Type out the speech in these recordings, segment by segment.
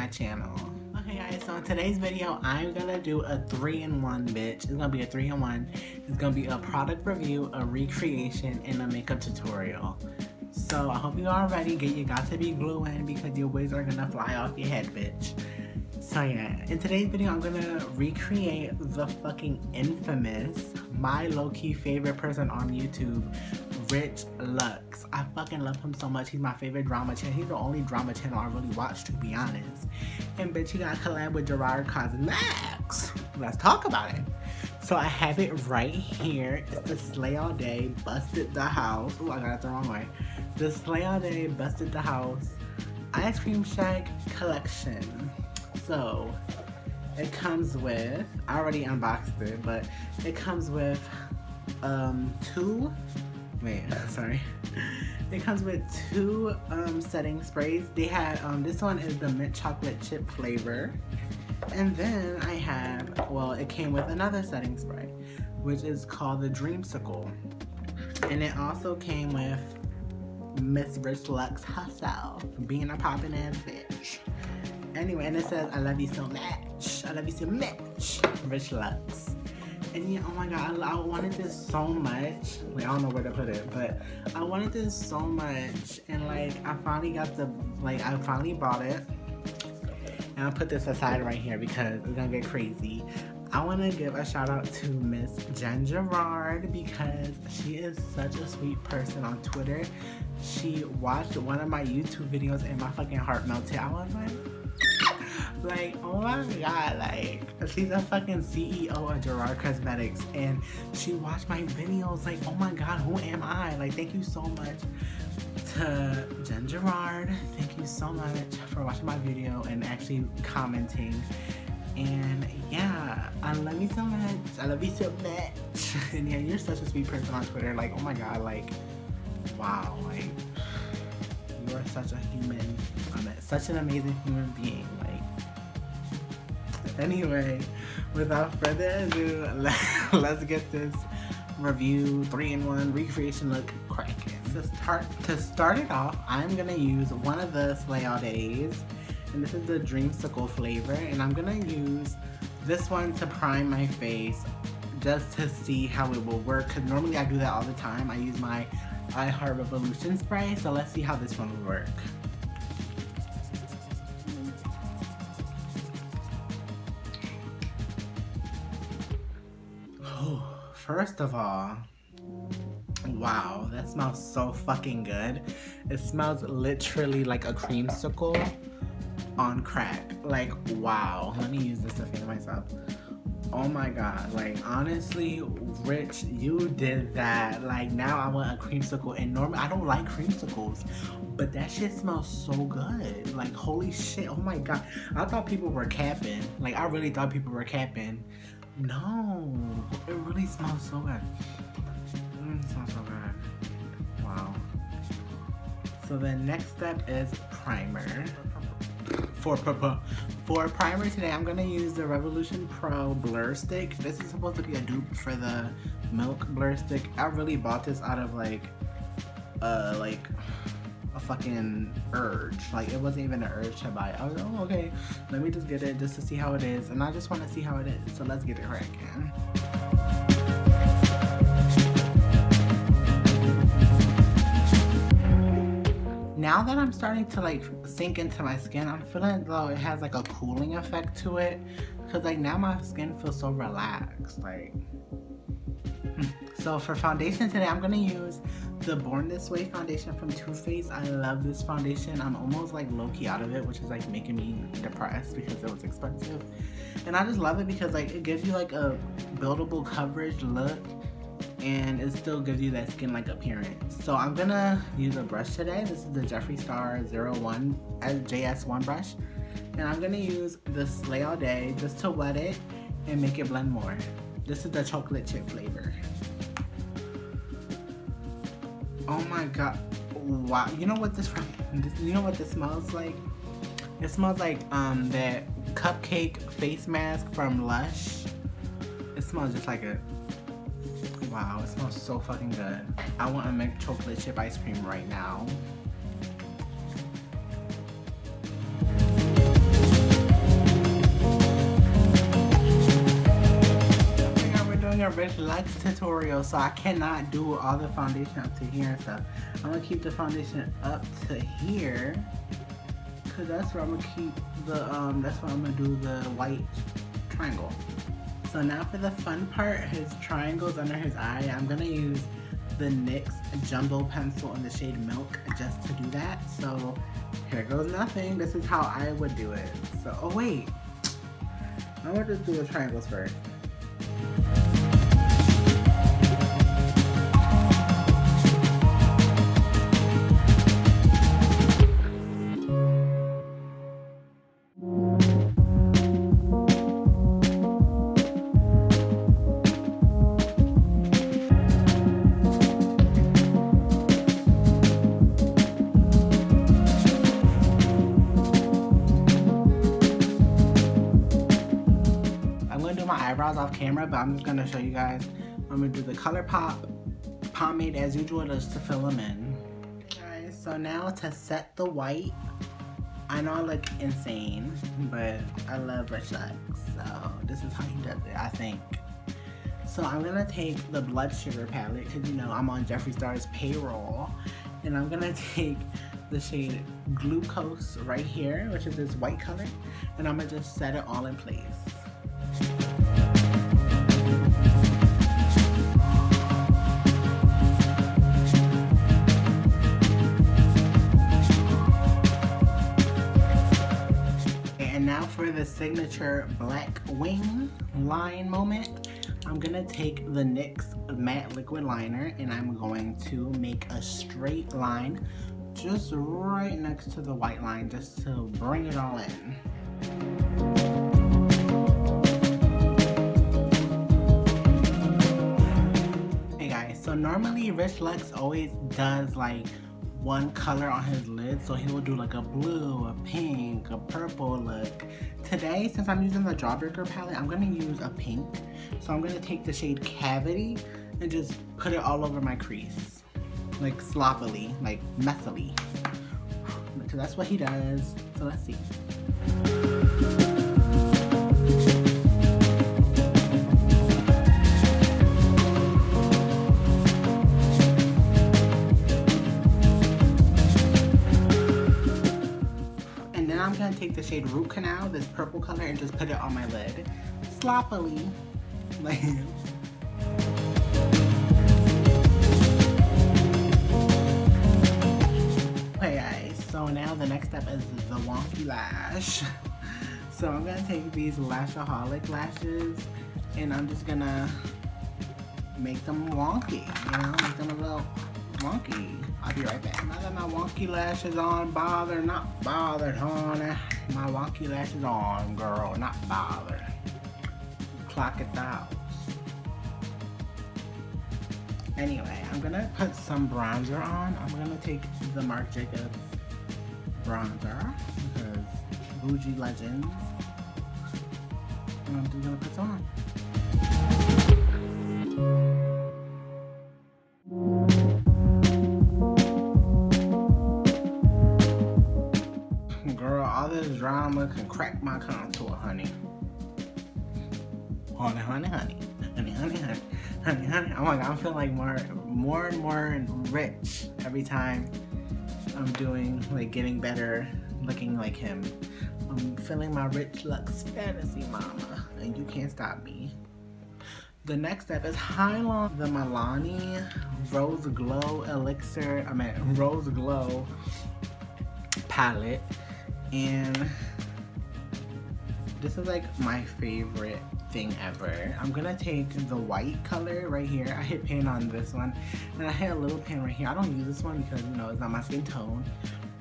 my channel. Okay guys, so in today's video, I'm gonna do a 3-in-1, bitch. It's gonna be a 3-in-1. It's gonna be a product review, a recreation, and a makeup tutorial. So I hope you all ready. Get your got to be glue in because your wigs are gonna fly off your head, bitch. So yeah, in today's video, I'm gonna recreate the fucking infamous, my low-key favorite person on YouTube, Rich Lux. I fucking love him so much. He's my favorite drama channel. He's the only drama channel I really watch, to be honest. And bitch, he got a collab with Gerard Cosmetics. Let's talk about it. So I have it right here. It's the Slay All Day Busted the House. Oh, I got it the wrong way. The Slay All Day Busted the House Ice Cream Shack collection. So it comes with, I already unboxed it, but it comes with it comes with two setting sprays. They had this one is the mint chocolate chip flavor, and then I have, well, it came with another setting spray which is called the Dreamsicle, and it also came with Miss Rich Lux herself, being a poppin' ass bitch. Anyway, and it says, I love you so much. I love you so much, Rich Lux. And yeah, oh my god, I wanted this so much. Like, I don't know where to put it, but I wanted this so much. And like, I finally got the, like, I finally bought it. And I'll put this aside right here because it's gonna get crazy. I want to give a shout out to Miss Gerard because she is such a sweet person on Twitter. She watched one of my YouTube videos and my fucking heart melted. I was like, oh my god, like, she's a fucking CEO of Gerard Cosmetics, and she watched my videos. Like, oh my god, who am I? Like, thank you so much to Gerard. Thank you so much for watching my video and actually commenting. And yeah, I love you so much. I love you so much. And yeah, you're such a sweet person on Twitter. Like, oh my god, like, wow, like, you are such a human, such an amazing human being. Like, anyway, without further ado, let's get this review 3-in-1 recreation look cracking. To start it off, I'm gonna use one of the Slay All Days, and this is the Dreamsicle flavor, and I'm gonna use this one to prime my face just to see how it will work, because normally I do that all the time. I use my I Heart Revolution spray, so let's see how this one will work. First of all, wow, that smells so fucking good. It smells literally like a creamsicle on crack. Like, wow. Let me use this to fan myself. Oh my god, like, honestly, Rich, you did that. Like, now I want a creamsicle, and normally I don't like creamsicles, but that shit smells so good. Like, holy shit, oh my god. I thought people were capping. Like, I really thought people were capping. No, it really smells so good. It smells so good. Wow. So the next step is primer. For primer today, I'm gonna use the Revolution Pro Blur Stick. This is supposed to be a dupe for the Milk Blur Stick. I really bought this out of like a fucking urge. Like, it wasn't even an urge to buy it. I was like, oh, okay, let me just get it just to see how it is, and I just want to see how it is, so let's get it cracking. Now that I'm starting to like sink into my skin, I'm feeling as though it has like a cooling effect to it, because like now my skin feels so relaxed. Like, so for foundation today, I'm gonna use the Born This Way foundation from Too Faced. I love this foundation. I'm almost like low-key out of it, which is like making me depressed because it was expensive. And I just love it because like it gives you like a buildable coverage look, and it still gives you that skin-like appearance. So I'm gonna use a brush today. This is the Jeffree Star 01 JS1 brush. And I'm gonna use the Slay All Day just to wet it and make it blend more. This is the chocolate chip flavor. Oh my god, wow. You know what this smells like? It smells like that cupcake face mask from Lush. It smells just like it. Wow, it smells so fucking good. I want to make chocolate chip ice cream right now. a Rich Lux tutorial, so I cannot do all the foundation up to here and stuff. I'm gonna keep the foundation up to here, cause that's where I'm gonna keep the that's where I'm gonna do the white triangle. So now for the fun part, his triangles under his eye, I'm gonna use the NYX Jumbo Pencil in the shade Milk just to do that. So here goes nothing. This is how I would do it. So, oh wait, I'm gonna just do the triangles first. Eyebrows off camera, but I'm just gonna show you guys. I'm gonna do the ColourPop pomade as usual just to fill them in. Guys, so now to set the white, I know I look insane, but I love Rich Lux, so this is how he does it, I think. So I'm gonna take the Blood Sugar palette, because you know I'm on Jeffree Star's payroll, and I'm gonna take the shade Glucose right here, which is this white color, and I'm gonna just set it all in place. And now for the signature black wing line moment, I'm gonna take the NYX matte liquid liner and I'm going to make a straight line just right next to the white line just to bring it all in. So normally Rich Lux always does like one color on his lid, so he will do like a blue, a pink, a purple look. Today, since I'm using the Jawbreaker palette, I'm gonna use a pink. So I'm gonna take the shade Cavity and just put it all over my crease. Like sloppily, like messily. Because that's what he does, so let's see. I'm gonna take the shade Root Canal, this purple color, and just put it on my lid. Sloppily. Like. Okay guys, so now the next step is the wonky lash. So I'm gonna take these Lashaholic lashes and I'm just gonna make them wonky, you know, make them a little wonky. I'll be right back. Now that my wonky lashes on, bothered, not bothered, honey. My wonky lashes on, girl, not bothered. Clock it out. Anyway, I'm gonna put some bronzer on. I'm gonna take the Marc Jacobs bronzer because Bougie Legends. And I'm just gonna put some on. Drama can crack my contour, honey. Honey, honey, honey. Honey, honey, honey. Honey, honey. Oh my god, I'm feeling like more and more rich every time I'm doing, like, getting better, looking like him. I'm feeling my Rich Lux fantasy, mama. And you can't stop me. The next step is highlight the Milani Rose Glow Rose Glow palette. And this is like my favorite thing ever. I'm gonna take the white color right here. I hit pan on this one and I hit a little pan right here. I don't use this one because, you know, it's not my skin tone,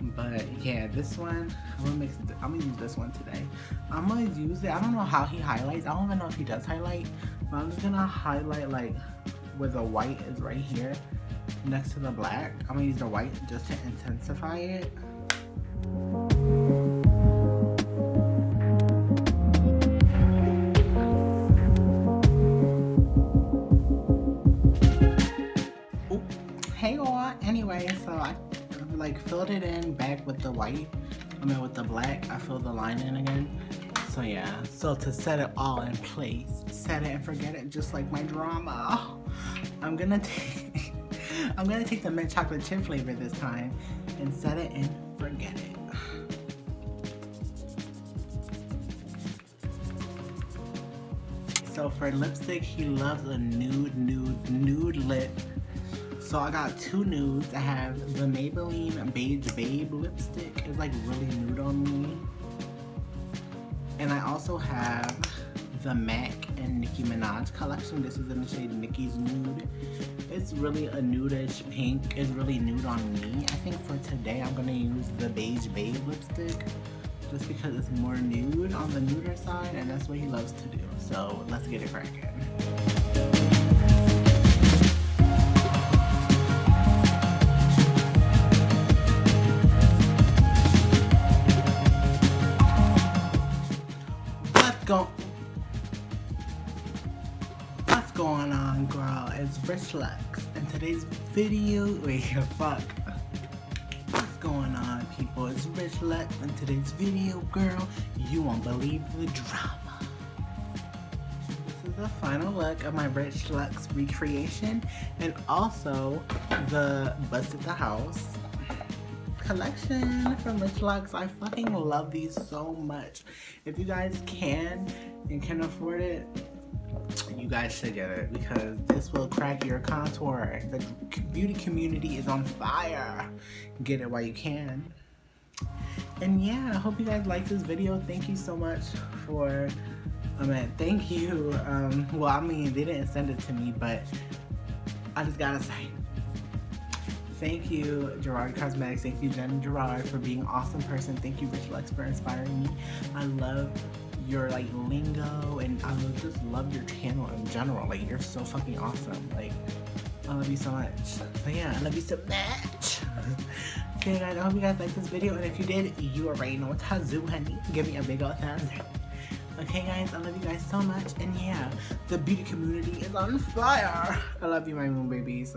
but yeah, this one I'm gonna use this one today. I'm gonna use it. I don't know how he highlights. I don't even know if he does highlight, but I'm just gonna highlight like where the white is right here next to the black. I'm gonna use the white just to intensify it. Hey y'all, anyway, so I like filled it in back with the white, with the black. I filled the line in again. So yeah, so to set it all in place, set it and forget it, just like my drama. I'm gonna take the mint chocolate chip flavor this time and set it and forget it. So for lipstick, he loves a nude lip. So I got two nudes. I have the Maybelline Beige Babe lipstick. It's like really nude on me. And I also have the MAC and Nicki Minaj collection. This is in the shade Nicki's Nude. It's really a nude-ish pink. It's really nude on me. I think for today I'm gonna use the Beige Babe lipstick just because it's more nude on the nuder side, and that's what he loves to do. So let's get it cracking. What's going on, girl? It's Rich Lux. In today's video, fuck. What's going on, people? It's Rich Lux. In today's video, girl, you won't believe the drama. This is the final look of my Rich Lux recreation, and also the Bust at the House collection from Rich Lux. I fucking love these so much. If you guys can and can afford it, you guys should get it because this will crack your contour. The beauty community is on fire. Get it while you can. And yeah, I hope you guys like this video. Thank you so much for, thank you. Well, I mean, they didn't send it to me, but I just gotta say, thank you, Gerard Cosmetics. Thank you, Jen and Gerard, for being an awesome person. Thank you, Rich Lux, for inspiring me. I love your like lingo, and I just love your channel in general. Like, you're so fucking awesome. Like, I love you so much. So yeah, I love you so much. Okay, guys, I hope you guys liked this video, and if you did, you already know what to do, honey. Give me a big old thumbs up. Okay, guys, I love you guys so much, and yeah, the beauty community is on fire. I love you, my moon babies.